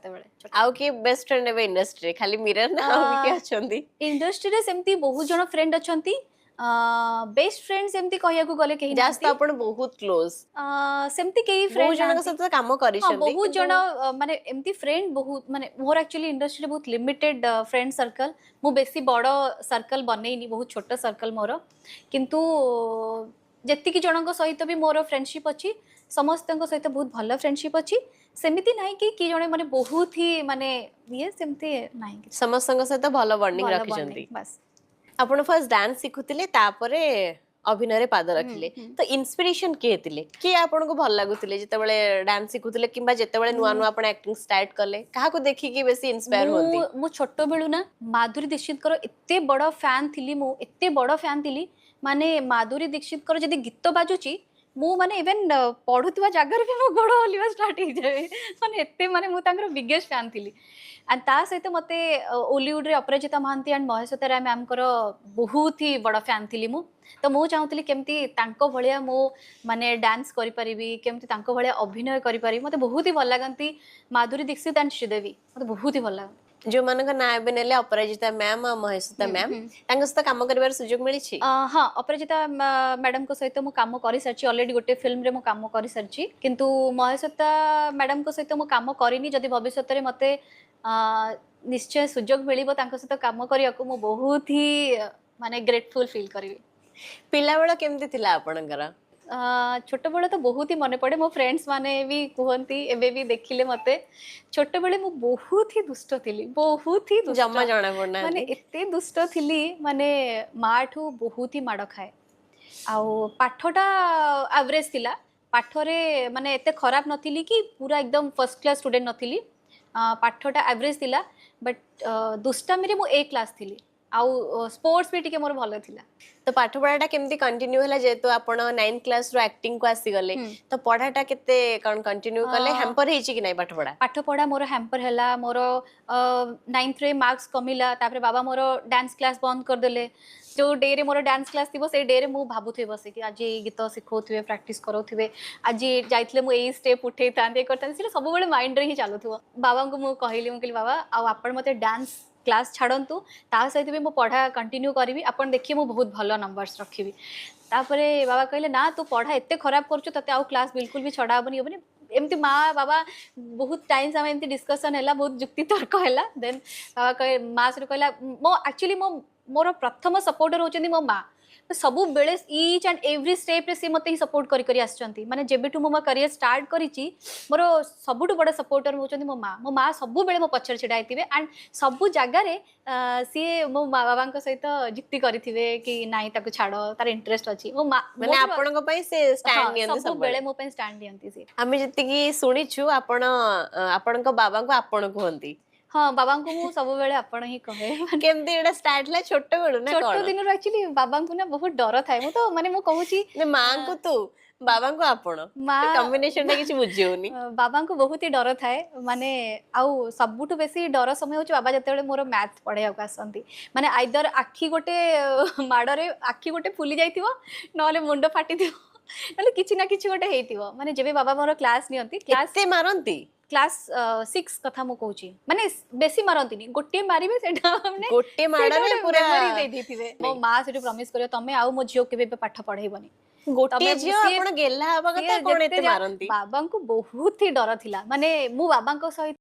ସେତେବେଳେ आउ के बेस्ट फ्रेंड एबे इंडस्ट्री खाली मिरर ना आउ भी के अछंती इंडस्ट्री रे सेमती बहुत जण फ्रेंड अछंती बेस्ट फ्रेंड सेमती कहिया को गले कहि जास्त आपण बहुत क्लोज सेमती कई बहुत फ्रेंड जन सहित काम हाँ करिसंती बहुत जन माने एमती फ्रेंड बहुत माने मोर एक्चुअली इंडस्ट्री बहुत लिमिटेड फ्रेंड सर्कल मु बेसी बड़ सर्कल बनैनी बहुत छोट सर्कल मोर किंतु जेतिकी जनक सहित भी मोर फ्रेंडशिप अच्छी समस्त सहित बहुत भल फ्रेंडशिप अच्छी सेमिति नहीं कि जने माने बहुत ही माने ये सेमती नहीं समस्त सहित भल बॉन्डिंग भल रखिसंती bonding, बस आपण फर्स्ट डांस सिखुतिले तापरे अभिनय रे पाद रखिले तो इंस्पिरेशन के हेतिले के आपण को भल लागुतिले जेतेबेले डांस सिखुतिले किंबा जेतेबेले नुवा नुवा आपण एक्टिंग स्टार्ट करले काहा को देखि कि बेसी इंस्पायर होंती मु छोट बेलु ना माधुरी दीक्षित कर एत्ते बड़ फैन थिली मु एत्ते बड़ फैन थिली माने माधुरी दीक्षित कर जदी गीत बाजुची मु माने इवन पढुतवा जागर भी मो गोड़ हलिवा स्टार्ट हो जाए माने एत्ते माने मु तांकर बिगेस्ट फैन थिली एंड ता सहित मते ओलीवुड रे अपराजिता महांती एंड महेश राय मैम कर बहुत ही बड़ फैन थिली मु तो मु चाहूली केमती तांको भलिया मो माने डांस करि परिबी केमती तांको भलिया अभिनय करि परिबी मते बहुत ही भल लागंती माधुरी दीक्षित एंड श्रीदेवी मते बहुत ही भल लागंती जो मानक ना एबे नेले अपराजिता मैम आ महेशता मैम तांग सहित काम करिवार सुयोग मिली छी हाँ अपराजिता मैडम को सहित मु काम करि सरची ऑलरेडी गोटे फिल्म रे मु काम करि सरची किंतु महेशता मैडम को सहित मु काम करिनी जदि भविष्य रे मते निश्चय सुयोग मिलिबो तांको सहित काम करियाको मु बहुत ही माने ग्रेटफुल फील करिवि पिला बेला केमती थिला आपणकर छोट बेले तो बहुत ही मन पड़े मो फ्रेंड्स माने भी कहती एबे भी देखिले मते छोट बेले मु बहुत ही दुष्ट थिली बहुत ही दुष्ट जम्मा जणा पड़ना माने एते दुष्ट थिली माने माठू बहुत ही माड़ खाए आउ पाठटा एवरेज थिला पाठरे माने एते खराब नथिली कि पूरा एकदम फर्स्ट क्लास स्टूडेंट नथिली पाठटा एवरेज थिला बट दुष्टामी रे मु ए क्लास थिली आउ स्पोर्ट्स भी टिके मोर भलो थिला तो पाठ पढ़ाटा केमती कंटिन्यू होला जेतो आपण 9th क्लास रो एक्टिंग को आसी गले तो पढ़ाटा केते कोन कंटिन्यू करले हैम्पर हेची कि नै पाठ पढ़ा मोर हैम्पर हैला मोर 9th रे मार्क्स कमिला तापरे बाबा मोर डांस क्लास बंद कर देले जो डे रे मोर डांस क्लास थिबो से डे रे मु भाबुथे बसे कि आज गीत सिखौथिबे प्रैक्टिस करौथिबे आज जाइतले मु एई स्टेप उठै तांदे करतान से सब बेले माइंड रे ही चालुथुबो बाबा को मु कहली बाबा आ आपण मते डांस क्लास छाड़ू ता सहित भी मो पढ़ा कंटिन्यू करी आपन देखिए मु बहुत भल नंबर्स रखी तापरे बाबा कहले ना तू पढ़ा एते खराब करछु तते आउ क्लास बिल्कुल भी छड़ा हबनी हबनी एमती माँ बाबा बहुत टाइम्स आम एमती डिस्कशन है बहुत जुक्ति तर्क है देन बाबा कहे माँ से कहला मो एक्चुअली मो मोर प्रथम सपोर्टर होचंदी मो माँ सब बेले ईच एंड एवरी स्टेप रे से मते ही सपोर्ट करी करी आछंती माने जेबेठु मो करियर स्टार्ट करिची मोर सबुठु बड़ सपोर्टर होचंदी मो माँ सब बेले मो पछर छिडा आइतिबे एंड सब जगह रे सी मो माँ बाबा को सहित जुक्ति करिथिबे कि नाइ ताको छाड़ो तार इंटरेस्ट अछि मो माँ माने आपण को पई से स्टैंड नियंती सब बेले मो पई स्टैंड नियंती से आमे जति की सुनिछु आपण को बाबा को आपण कहंती हाँ बाबा को मु सब बेले आपण ही कहे केमती एडा स्टार्ट ला छोट बेलु ना छोट दिन रो एक्चुअली बाबा को ना बहुत डर थाए मु तो माने मु कहूची ने मां को तू बाबा को आपण कॉम्बिनेशन टा किछि बुझियोनी बाबा को बहुत ही डर थाए माने आउ सबुठु बेसी डर समय होची बाबा जते बेले मोर मैथ पढ़ाया को आसंती माने आइदर आखी गोटे माडरे आखी गोटे फुली जाइथिबो नले मुंड फाटिथिबो नले किछि ना किछि गोटे हेइथिबो माने जेबे बाबा मोर क्लास नियंती क्लास ते मारंती क्लास 6 कथा मु कहूची माने बेसी मारंतीनी गोटे मारिबे सेटा हमने गोटे माडरे पूरा मेमोरी दे दिथिबे मो मां सेटु प्रॉमिस करियो तमे आउ मो जियो केबे पाठ पढाइबनी गोटे जियो आपण गेला हबा कथा कोन एते मारंती बाबा को बहुत ही डर थिला माने मु बाबा को सहित